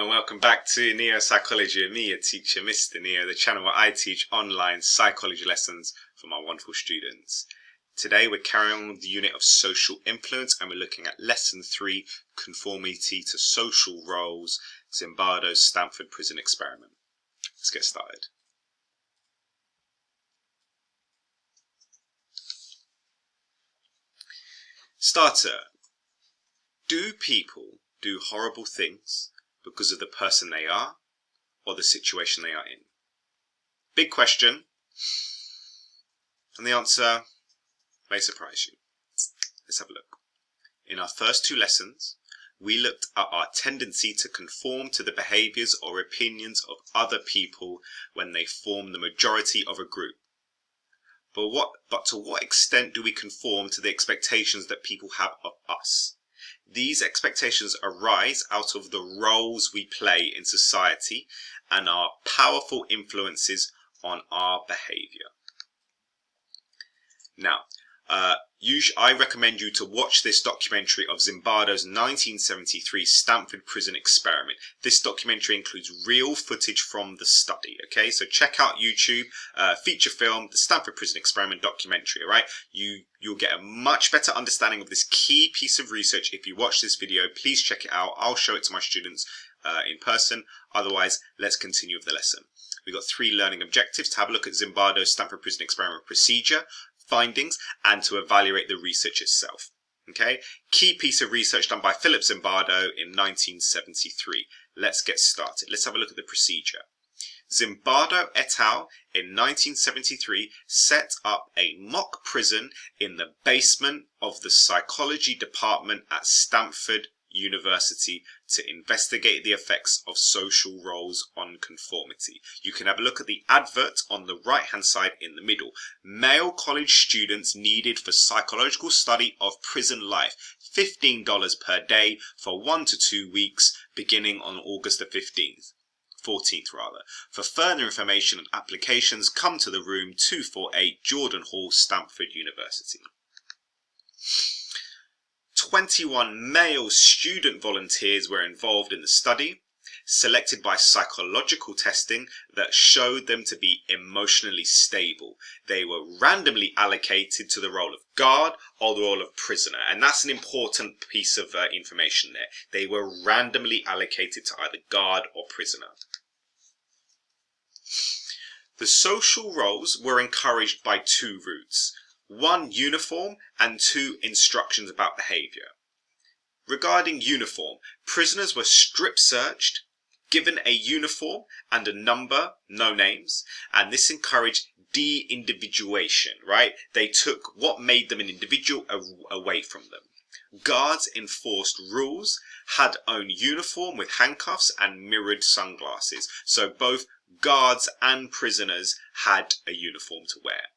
Hello and welcome back to Neo Psychology with me, your teacher, Mr. Neo, the channel where I teach online psychology lessons for my wonderful students. Today we're carrying on with the unit of social influence and we're looking at lesson 3, conformity to social roles, Zimbardo's Stanford prison experiment. Let's get started. Starter. Do people do horrible things because of the person they are or the situation they are in? Big question, and the answer may surprise you. Let's have a look. In our first two lessons, we looked at our tendency to conform to the behaviours or opinions of other people when they form the majority of a group. But to what extent do we conform to the expectations that people have of us? These expectations arise out of the roles we play in society and are powerful influences on our behaviour. Now, I recommend you to watch this documentary of Zimbardo's 1973 Stanford prison experiment. This documentary includes real footage from the study, okay? So check out YouTube, feature film, the Stanford prison experiment documentary, all right? You'll get a much better understanding of this key piece of research if you watch this video. Please check it out. I'll show it to my students in person. Otherwise, let's continue with the lesson. We've got 3 learning objectives: to have a look at Zimbardo's Stanford prison experiment procedure, findings, and to evaluate the research itself. Okay, key piece of research done by Philip Zimbardo in 1973. Let's get started. Let's have a look at the procedure. Zimbardo et al. In 1973 set up a mock prison in the basement of the psychology department at Stanford University to investigate the effects of social roles on conformity. You can have a look at the advert on the right hand side in the middle. Male college students needed for psychological study of prison life, $15 per day for 1 to 2 weeks beginning on August the 14th rather. For further information and applications, come to the room 248 Jordan Hall, Stanford University. 21 male student volunteers were involved in the study, selected by psychological testing that showed them to be emotionally stable. They were randomly allocated to the role of guard or the role of prisoner, and that's an important piece of information there. They were randomly allocated to either guard or prisoner. The social roles were encouraged by 2 routes: 1, uniform, and 2, instructions about behaviour. Regarding uniform, prisoners were strip searched, given a uniform and a number, no names, and this encouraged de-individuation, right? They took what made them an individual away from them. Guards enforced rules, had own uniform with handcuffs and mirrored sunglasses, so both guards and prisoners had a uniform to wear.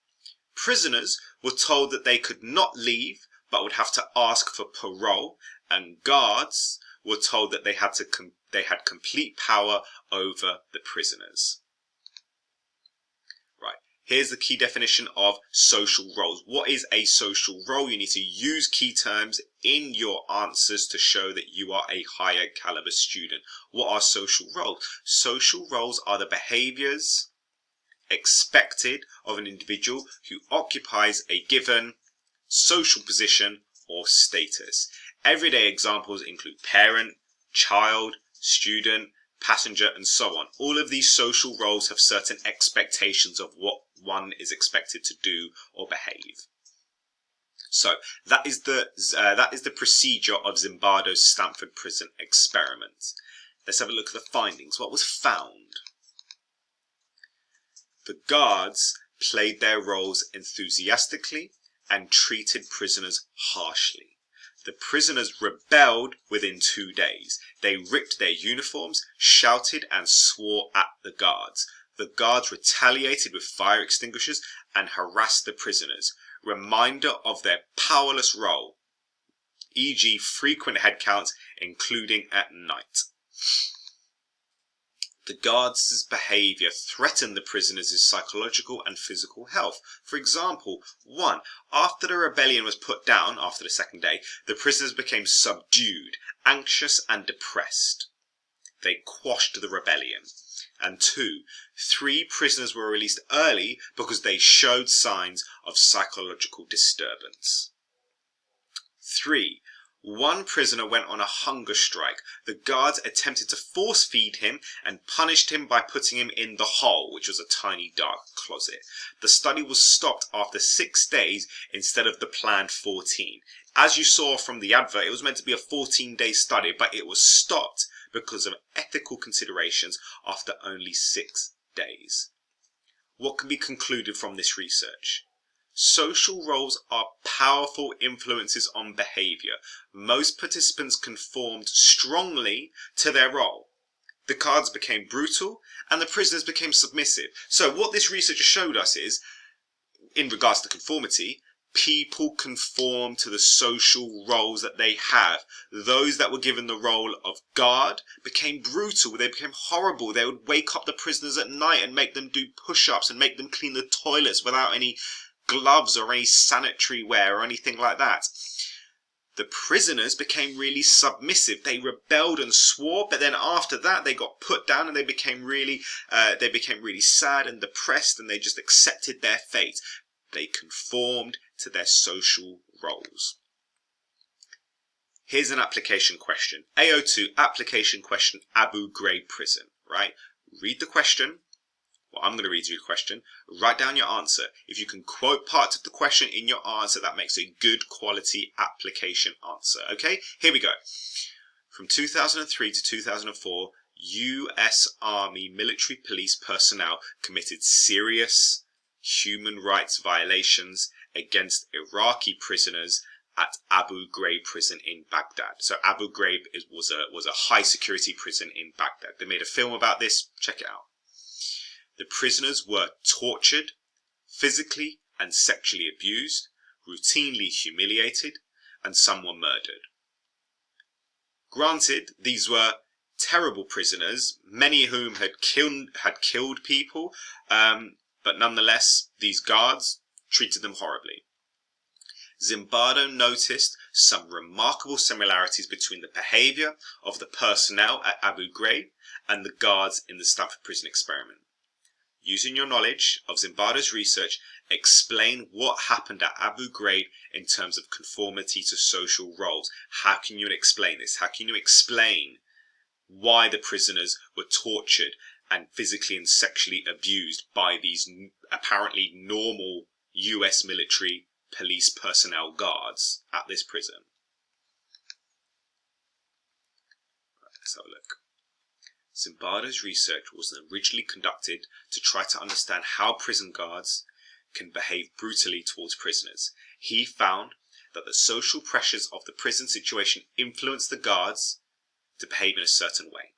Prisoners were told that they could not leave but would have to ask for parole, and guards were told that they had complete power over the prisoners. Right, here's the key definition of social roles. What is a social role? You need to use key terms in your answers to show that you are a higher caliber student. What are social roles? Social roles are the behaviors expected of an individual who occupies a given social position or status. Everyday examples include parent, child, student, passenger, and so on. All of these social roles have certain expectations of what one is expected to do or behave. So that is the procedure of Zimbardo's Stanford prison experiment. Let's have a look at the findings. What was found? The guards played their roles enthusiastically and treated prisoners harshly. The prisoners rebelled within 2 days. They ripped their uniforms, shouted and swore at the guards. The guards retaliated with fire extinguishers and harassed the prisoners. Reminder of their powerless role, e.g. frequent head counts, including at night. The guards' behaviour threatened the prisoners' psychological and physical health. For example, 1. After the rebellion was put down, after the 2nd day, the prisoners became subdued, anxious and depressed. they quashed the rebellion. And 2, 3 prisoners were released early because they showed signs of psychological disturbance. 3, 1 prisoner went on a hunger strike. The guards attempted to force feed him and punished him by putting him in the hole, which was a tiny dark closet. The study was stopped after 6 days instead of the planned 14. As you saw from the advert, it was meant to be a 14-day study, but it was stopped because of ethical considerations after only 6 days. What can be concluded from this research? Social roles are powerful influences on behavior. Most participants conformed strongly to their role. The guards became brutal and the prisoners became submissive. So what this research showed us is, in regards to conformity, people conform to the social roles that they have. Those that were given the role of guard became brutal. They became horrible. They would wake up the prisoners at night and make them do push-ups and make them clean the toilets without any gloves or any sanitary wear or anything like that. The prisoners became really submissive. They rebelled and swore, but then after that they got put down and they became really sad and depressed, and they just accepted their fate. They conformed to their social roles. Here's an application question. AO2 application question, Abu Ghraib prison, right? Read the question. Well, I'm going to read you the question. Write down your answer. If you can quote parts of the question in your answer, that makes a good quality application answer. Okay, here we go. From 2003 to 2004, US Army military police personnel committed serious human rights violations against Iraqi prisoners at Abu Ghraib prison in Baghdad. So Abu Ghraib was a high security prison in Baghdad. They made a film about this. Check it out. The prisoners were tortured, physically and sexually abused, routinely humiliated, and some were murdered. Granted, these were terrible prisoners, many of whom had killed people, but nonetheless, these guards treated them horribly. Zimbardo noticed some remarkable similarities between the behavior of the personnel at Abu Ghraib and the guards in the Stanford prison experiment. Using your knowledge of Zimbardo's research, explain what happened at Abu Ghraib in terms of conformity to social roles. How can you explain this? How can you explain why the prisoners were tortured and physically and sexually abused by these apparently normal US military police personnel guards at this prison? Right, let's have a look. Zimbardo's research was originally conducted to try to understand how prison guards can behave brutally towards prisoners. He found that the social pressures of the prison situation influenced the guards to behave in a certain way.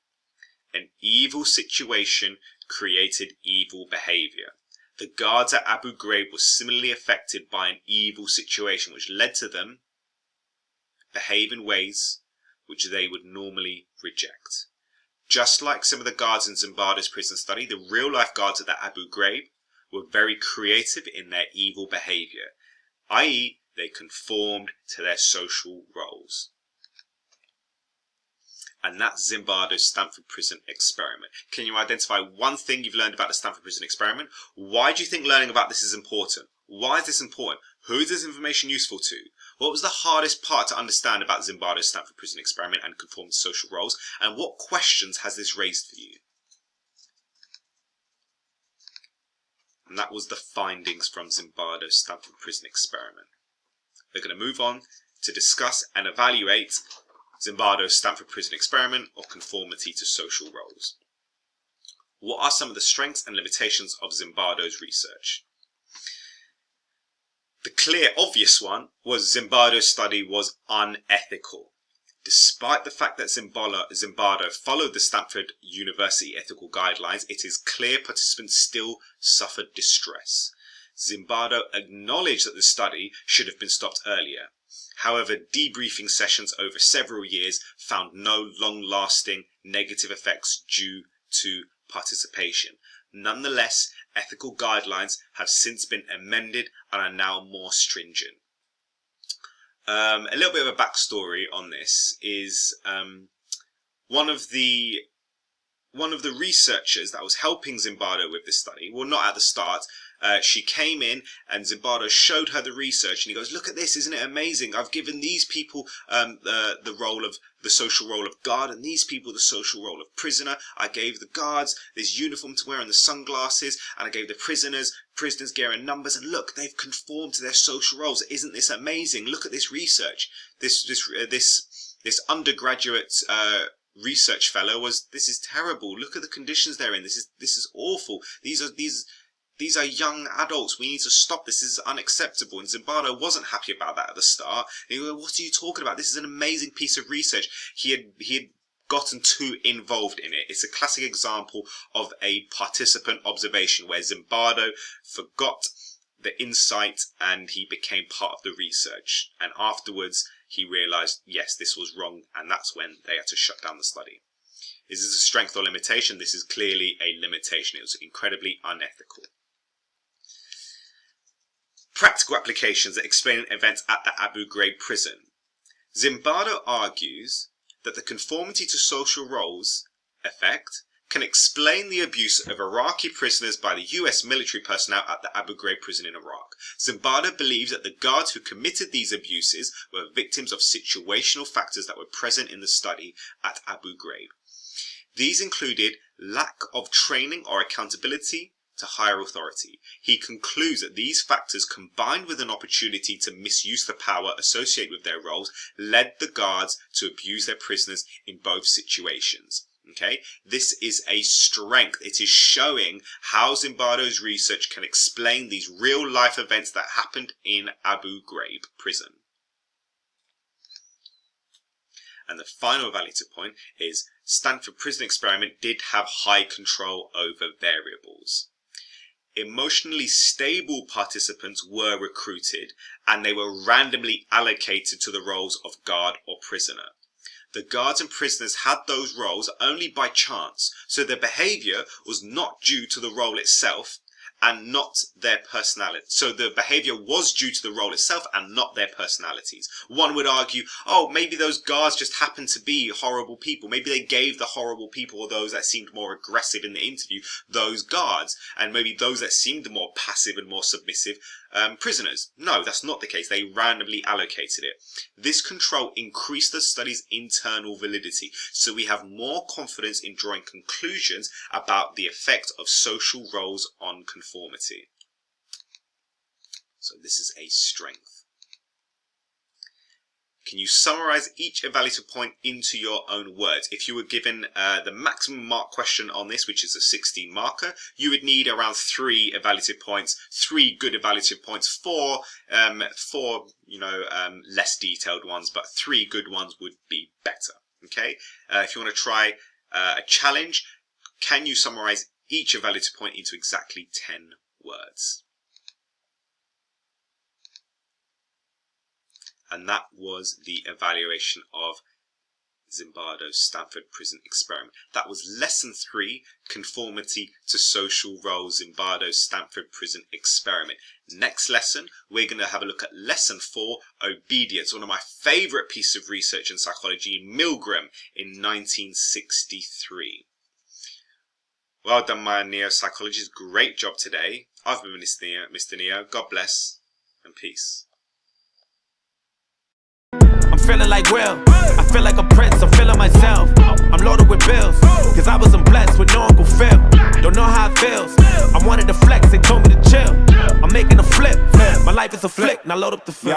An evil situation created evil behavior. The guards at Abu Ghraib were similarly affected by an evil situation, which led to them behave in ways which they would normally reject. Just like some of the guards in Zimbardo's prison study, the real-life guards at the Abu Ghraib were very creative in their evil behavior, i.e. they conformed to their social roles. And that's Zimbardo's Stanford prison experiment. Can you identify one thing you've learned about the Stanford prison experiment? Why do you think learning about this is important? Why is this important? Who is this information useful to? What was the hardest part to understand about Zimbardo's Stanford prison experiment and conformed to social roles? And what questions has this raised for you? And that was the findings from Zimbardo's Stanford prison experiment. We're going to move on to discuss and evaluate Zimbardo's Stanford prison experiment, or conformity to social roles. What are some of the strengths and limitations of Zimbardo's research? The clear, obvious one was Zimbardo's study was unethical. Despite the fact that Zimbardo followed the Stanford University ethical guidelines, it is clear participants still suffered distress. Zimbardo acknowledged that the study should have been stopped earlier. However, debriefing sessions over several years found no long-lasting negative effects due to participation. Nonetheless, ethical guidelines have since been amended and are now more stringent. A little bit of a backstory on this is one of the one of the researchers that was helping Zimbardo with this study, well, not at the start, she came in and Zimbardo showed her the research, and he goes, look at this, isn't it amazing? I've given these people the social role of guard, and these people the social role of prisoner. I gave the guards this uniform to wear and the sunglasses, and I gave the prisoners gear and numbers, and look, they've conformed to their social roles. Isn't this amazing? Look at this research. This undergraduate research fellow this is terrible. Look at the conditions they're in. This is awful. These are young adults. We need to stop this. This is unacceptable. And Zimbardo wasn't happy about that at the start. He goes, what are you talking about? This is an amazing piece of research. He had gotten too involved in it. It's a classic example of a participant observation where Zimbardo forgot the insight and he became part of the research. And afterwards, he realized, yes, this was wrong. And that's when they had to shut down the study. Is this a strength or limitation? This is clearly a limitation. It was incredibly unethical. Practical applications that explain events at the Abu Ghraib prison. Zimbardo argues that the conformity to social roles effect can explain the abuse of Iraqi prisoners by the US military personnel at the Abu Ghraib prison in Iraq. Zimbardo believes that the guards who committed these abuses were victims of situational factors that were present in the study at Abu Ghraib. These included lack of training or accountability to higher authority. He concludes that these factors, combined with an opportunity to misuse the power associated with their roles, led the guards to abuse their prisoners in both situations. Okay, this is a strength. It is showing how Zimbardo's research can explain these real life events that happened in Abu Ghraib prison. And the final evaluative point is Stanford prison experiment did have high control over variables. Emotionally stable participants were recruited and they were randomly allocated to the roles of guard or prisoner. The guards and prisoners had those roles only by chance, so their behaviour was not due to the role itself and not their personality. So the behaviour was due to the role itself and not their personalities. One would argue, oh, maybe those guards just happened to be horrible people. Maybe they gave the horrible people, or those that seemed more aggressive in the interview, those guards. And maybe those that seemed more passive and more submissive, prisoners. No, that's not the case. They randomly allocated it. This control increased the study's internal validity, so we have more confidence in drawing conclusions about the effect of social roles on conformity. So this is a strength. Can you summarize each evaluative point into your own words? If you were given the maximum mark question on this, which is a 16 marker, you would need around 3 evaluative points, 3 good evaluative points, 4 less detailed ones, but 3 good ones would be better. Okay. If you want to try a challenge, can you summarize each evaluative point into exactly 10 words? And that was the evaluation of Zimbardo's Stanford prison experiment. That was lesson 3, conformity to social roles, Zimbardo's Stanford prison experiment. Next lesson, we're going to have a look at lesson 4, obedience, one of my favorite pieces of research in psychology, Milgram in 1963. Well done, my neo-psychologists. Great job today. I've been Mr. Neo. God bless and peace. I'm feeling like Will, I feel like a prince, I'm feeling myself. I'm loaded with bills, cause I wasn't blessed with no Uncle Phil. Don't know how it feels, I wanted to flex, they told me to chill. I'm making a flip, my life is a flick, now load up the film.